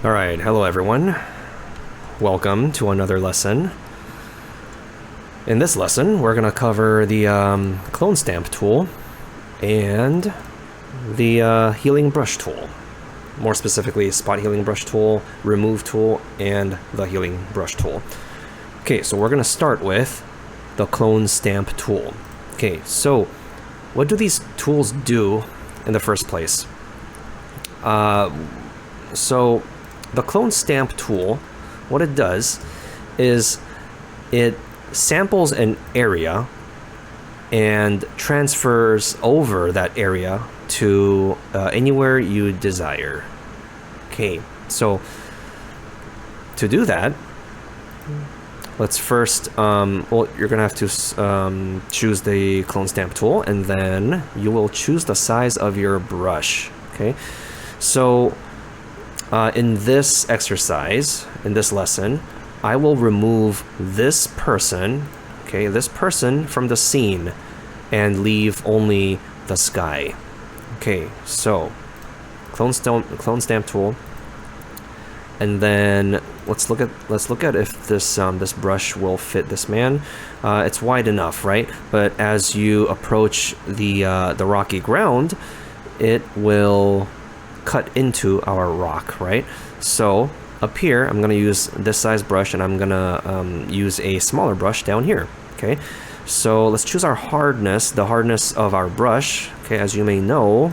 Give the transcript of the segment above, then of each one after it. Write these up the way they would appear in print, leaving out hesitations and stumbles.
Alright, hello everyone. Welcome to another lesson. In this lesson, we're going to cover the clone stamp tool and the healing brush tool. More specifically, spot healing brush tool, remove tool, and the healing brush tool. Okay, so we're going to start with the clone stamp tool. Okay, so what do these tools do in the first place? So the clone stamp tool, what it does is it samples an area and transfers over that area to anywhere you desire. Okay, so to do that, let's first, well, you're gonna have to choose the clone stamp tool, and then you will choose the size of your brush. Okay, so in this exercise, in this lesson, I will remove this person, okay, this person from the scene and leave only the sky. Okay, so clone stamp tool, and then let's look at if this this brush will fit this man. It's wide enough, right? But as you approach the rocky ground, it will cut into our rock, right? So up here, I'm gonna use this size brush, and I'm gonna use a smaller brush down here. Okay, so let's choose our hardness. The hardness of our brush, okay, as you may know,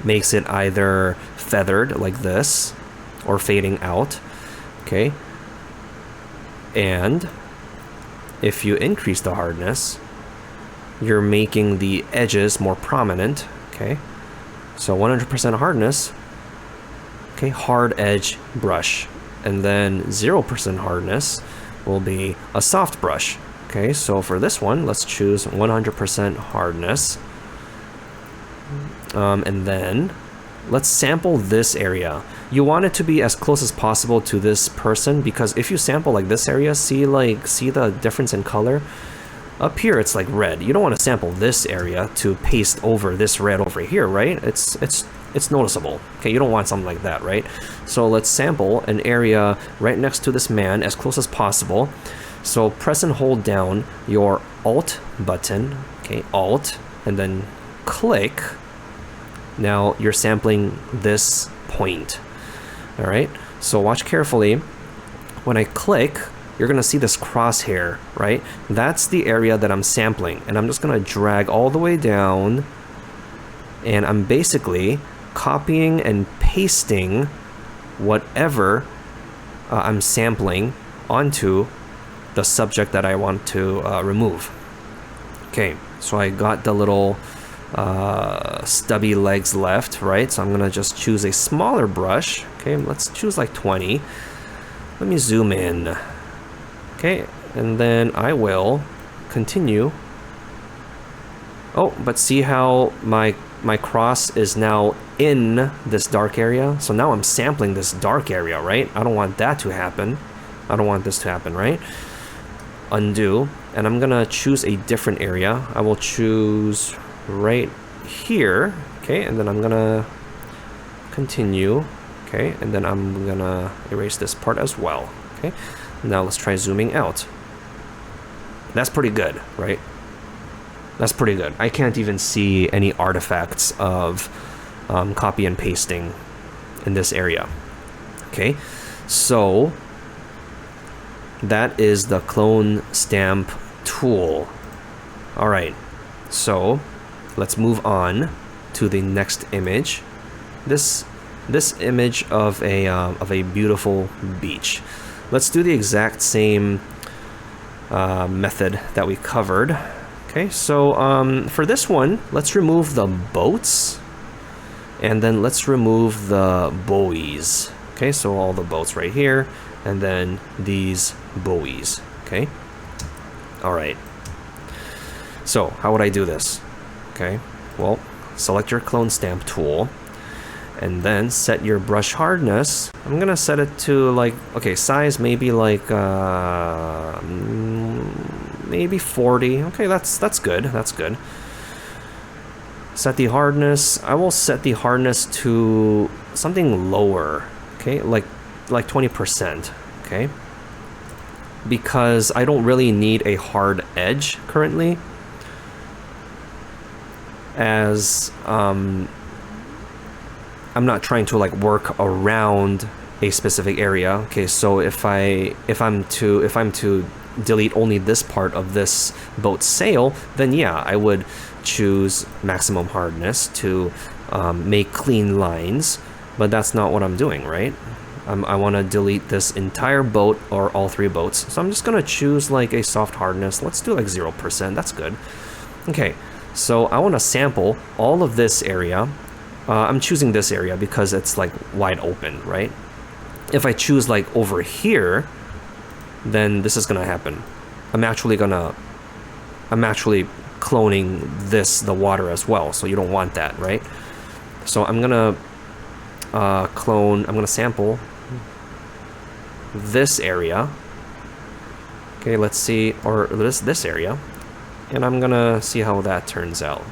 makes it either feathered like this or fading out. Okay, and if you increase the hardness, you're making the edges more prominent. Okay, so 100% hardness, okay, hard edge brush, and then 0% hardness will be a soft brush. Okay, so for this one, let's choose 100% hardness, and then let's sample this area. You want it to be as close as possible to this person, because if you sample like this area, see the difference in color? Up here it's like red. You don't want to sample this area to paste over this red over here, right? It's noticeable. Okay, you don't want something like that, right? So let's sample an area right next to this man as close as possible. So press and hold down your Alt button, okay, Alt, and then click. Now you're sampling this point. All right, so watch carefully. When I click, you're gonna see this crosshair, right? That's the area that I'm sampling, and I'm just gonna drag all the way down, and I'm basically copying and pasting whatever I'm sampling onto the subject that I want to remove. Okay, so I got the little stubby legs left, right? So I'm gonna just choose a smaller brush. Okay, let's choose like 20. Let me zoom in. Okay, and then I will continue. Oh, but see how my cross is now in this dark area? So now I'm sampling this dark area, right? I don't want that to happen. I don't want this to happen, right? Undo, and I'm gonna choose a different area. I will choose right here, okay, and then I'm gonna continue, okay, and then I'm gonna erase this part as well, okay. Now let's try zooming out. That's pretty good, right? That's pretty good. I can't even see any artifacts of copy and pasting in this area. Okay, so that is the clone stamp tool. All right, so let's move on to the next image. This image of a beautiful beach. Let's do the exact same method that we covered. Okay, so for this one, let's remove the boats, and then let's remove the buoys. Okay, so all the boats right here, and then these buoys. Okay, all right. So how would I do this? Okay, well, select your clone stamp tool, and then set your brush hardness. I'm gonna set it to like, okay, size maybe like maybe 40. Okay, that's good. That's good. Set the hardness. I will set the hardness to something lower. Okay, like 20%, okay? Because I don't really need a hard edge currently, as I'm not trying to like work around a specific area. Okay, so if I'm to delete only this part of this boat's sail, then yeah, I would choose maximum hardness to make clean lines, but that's not what I'm doing, right? I want to delete this entire boat or all 3 boats, so I'm just gonna choose like a soft hardness. Let's do like 0%. That's good. Okay, so I want to sample all of this area. I'm choosing this area because it's like wide open, right? If I choose like over here, then this is gonna happen. I'm actually cloning the water as well, so you don't want that, right? So I'm gonna I'm gonna sample this area. Okay, let's see, or this area, and I'm gonna see how that turns out.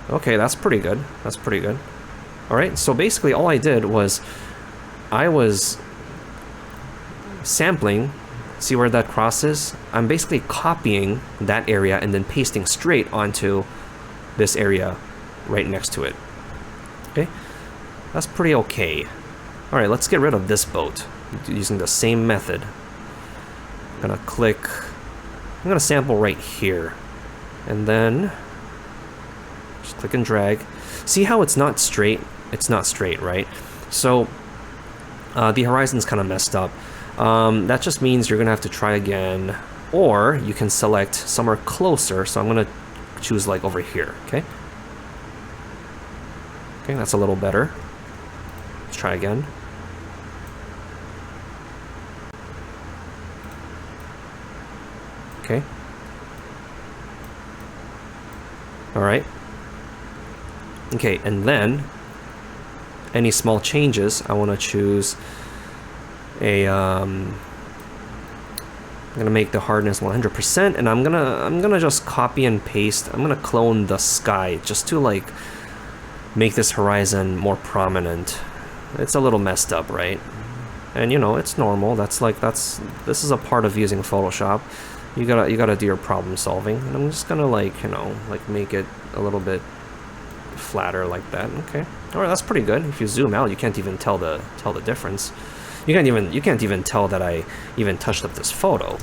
Okay, that's pretty good. That's pretty good. All right, so basically all I did was I was sampling. See where that crosses? I'm basically copying that area and then pasting straight onto this area right next to it. Okay, that's pretty okay. All right, let's get rid of this boat using the same method. I'm gonna I'm gonna sample right here, and then just click and drag. See how it's not straight? It's not straight, right? So the horizon's kind of messed up. That just means you're gonna have to try again, or you can select somewhere closer. So I'm gonna choose like over here, okay? Okay, that's a little better. Let's try again. Okay. All right. Okay, and then any small changes, I want to choose a I'm gonna make the hardness 100%, and I'm gonna just copy and paste. I'm gonna clone the sky just to like make this horizon more prominent. It's a little messed up, right? And you know, it's normal. This is a part of using Photoshop. You gotta do your problem solving, and I'm just gonna like, you know, like make it a little bit flatter like that. Okay, all right, that's pretty good. If you zoom out, you can't even tell the difference. You can't even tell that I even touched up this photo.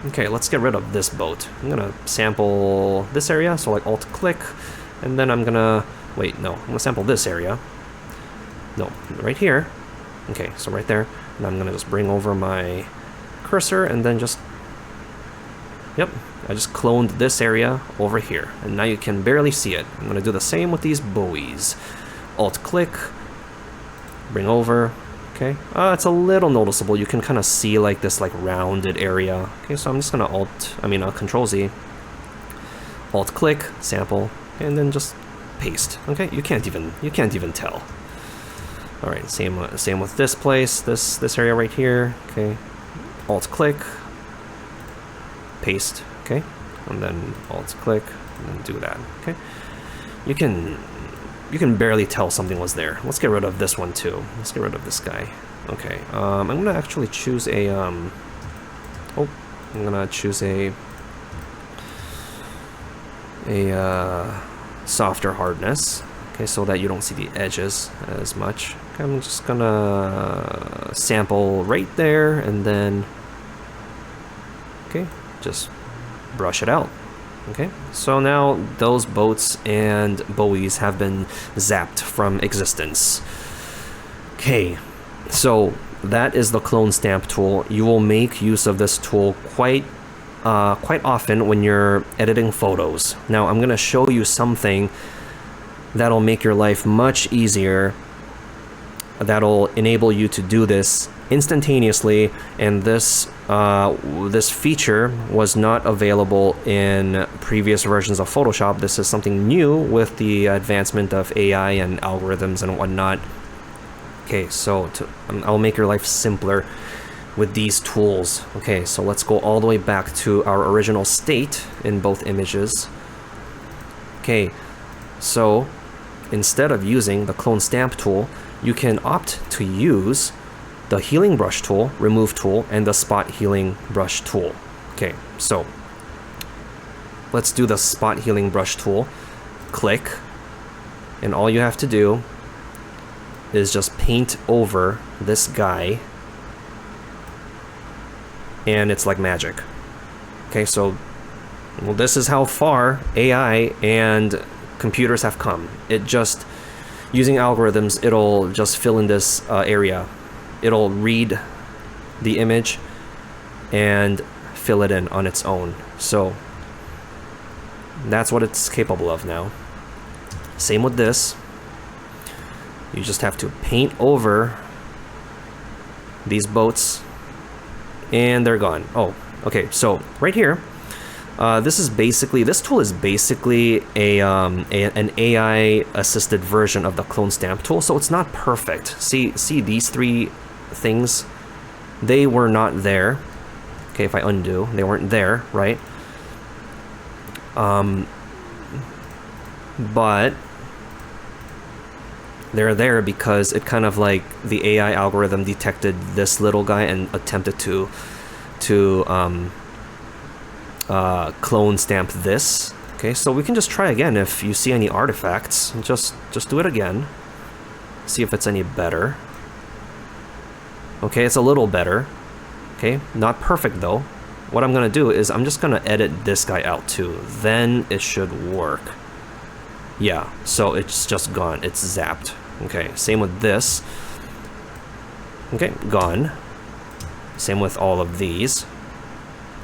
Okay, let's get rid of this boat. I'm gonna sample this area, so like alt click, and then I'm gonna I'm gonna sample this area. No, right here. Okay, so right there, and I'm gonna just bring over my cursor and then just, yep, I just cloned this area over here, and now you can barely see it. I'm gonna do the same with these buoys. Alt click, bring over. Okay, it's a little noticeable. You can kind of see like this like rounded area. Okay, so I'm just gonna Control Z, alt click, sample, and then just paste. Okay, you can't even tell. All right, same with this place, this area right here. Okay, alt click, paste. Okay, and then alt click and then do that. Okay, you can barely tell something was there. Let's get rid of this one too. Let's get rid of this guy. Okay, I'm gonna actually choose a I'm gonna choose a softer hardness. Okay, so that you don't see the edges as much. Okay, I'm just gonna sample right there, and then just brush it out. Okay, so now those boats and buoys have been zapped from existence. Okay, so that is the clone stamp tool. You will make use of this tool quite often when you're editing photos. Now I'm gonna show you something that'll make your life much easier, that'll enable you to do this instantaneously, and this feature was not available in previous versions of Photoshop. This is something new with the advancement of AI and algorithms and whatnot. Okay, so I'll make your life simpler with these tools. Okay, so let's go all the way back to our original state in both images. Okay, so instead of using the clone stamp tool, you can opt to use the healing brush tool, remove tool, and the spot healing brush tool. Okay, so let's do the spot healing brush tool. Click, and all you have to do is just paint over this guy, and it's like magic. Okay, so well, this is how far AI and computers have come. It just, using algorithms, it'll just fill in this area. It'll read the image and fill it in on its own. So that's what it's capable of now. Same with this. You just have to paint over these boats and they're gone. Oh, okay, so right here, this tool is basically an AI assisted version of the clone stamp tool, so it's not perfect. See these three things, they were not there. Okay, if I undo, they weren't there, right? But they're there because it kind of like the AI algorithm detected this little guy and attempted to clone stamp this. Okay, so we can just try again. If you see any artifacts, just do it again. See if it's any better. Okay, it's a little better. Okay, not perfect though. What I'm gonna do is I'm just gonna edit this guy out too. Then it should work. Yeah, so it's just gone. It's zapped. Okay, same with this. Okay, gone. Same with all of these.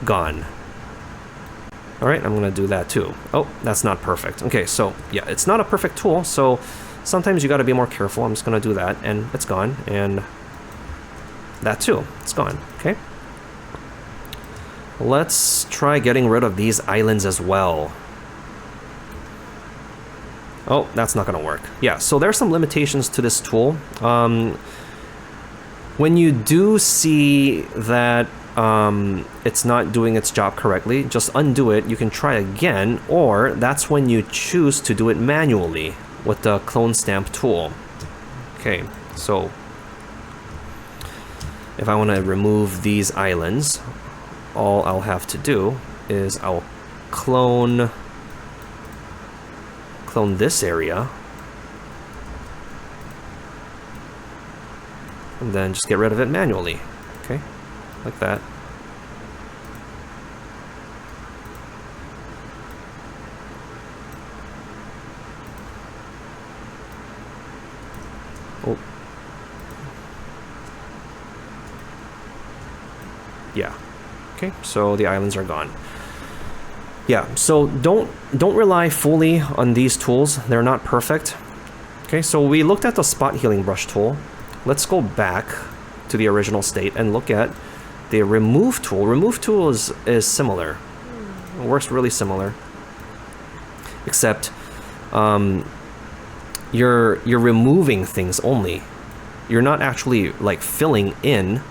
Gone. Alright, I'm gonna do that too. Oh, that's not perfect. Okay, so yeah, it's not a perfect tool, so sometimes you gotta be more careful. I'm just gonna do that, and it's gone, and that too, it's gone. Okay. Let's try getting rid of these islands as well. Oh, that's not gonna work. Yeah, so there's some limitations to this tool. When you do see that it's not doing its job correctly, just undo it. You can try again, or that's when you choose to do it manually with the clone stamp tool. Okay, so if I want to remove these islands, all I'll have to do is I'll clone this area, and then just get rid of it manually. Okay, like that. Oh. Yeah. Okay, so the islands are gone. Yeah, so don't rely fully on these tools. They're not perfect. Okay, so we looked at the spot healing brush tool. Let's go back to the original state and look at the remove tool. Remove tool is similar. It works really similar. Except you're removing things only. You're not actually like filling in.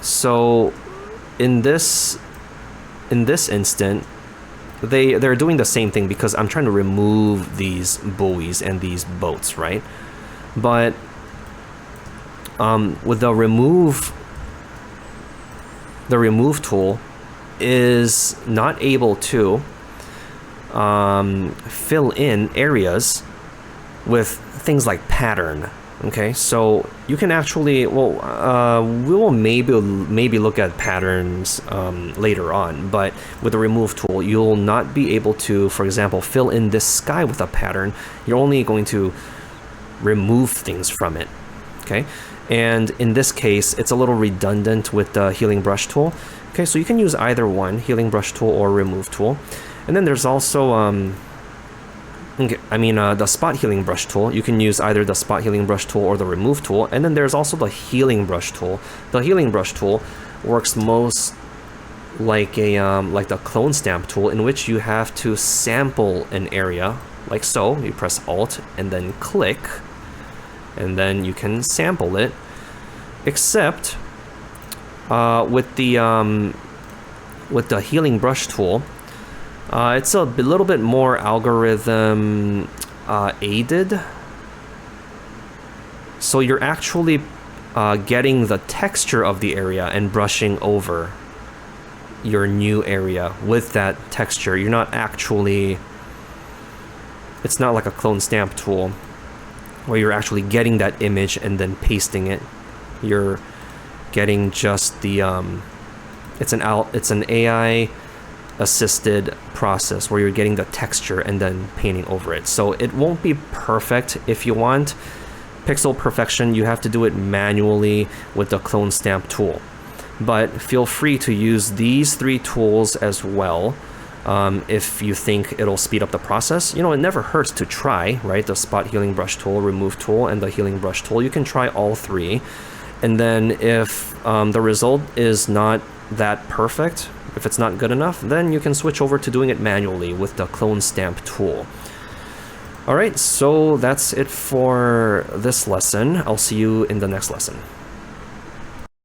So in this instant, they're doing the same thing because I'm trying to remove these buoys and these boats, right? But with the remove tool is not able to fill in areas with things like pattern. Okay, so you can actually, well, we will maybe look at patterns later on, but with the remove tool, you'll not be able to, for example, fill in this sky with a pattern. You're only going to remove things from it. Okay, and in this case, it's a little redundant with the healing brush tool. Okay, so you can use either one, healing brush tool or remove tool. And then there's also the spot healing brush tool. You can use either the spot healing brush tool or the remove tool. And then there's also the healing brush tool. The healing brush tool works most like like the clone stamp tool, in which you have to sample an area like so. You press Alt and then click, and then you can sample it. Except with the healing brush tool, it's a little bit more algorithm aided. So you're actually getting the texture of the area and brushing over your new area with that texture. You're not actually, it's not like a clone stamp tool where you're actually getting that image and then pasting it. You're getting just the it's an AI assisted process where you're getting the texture and then painting over it. So it won't be perfect. If you want pixel perfection, you have to do it manually with the clone stamp tool. But feel free to use these 3 tools as well. If you think it'll speed up the process. You know, it never hurts to try, right? The spot healing brush tool, remove tool, and the healing brush tool. You can try all 3. And then if the result is not that perfect, if it's not good enough, then you can switch over to doing it manually with the clone stamp tool. Alright, so that's it for this lesson. I'll see you in the next lesson.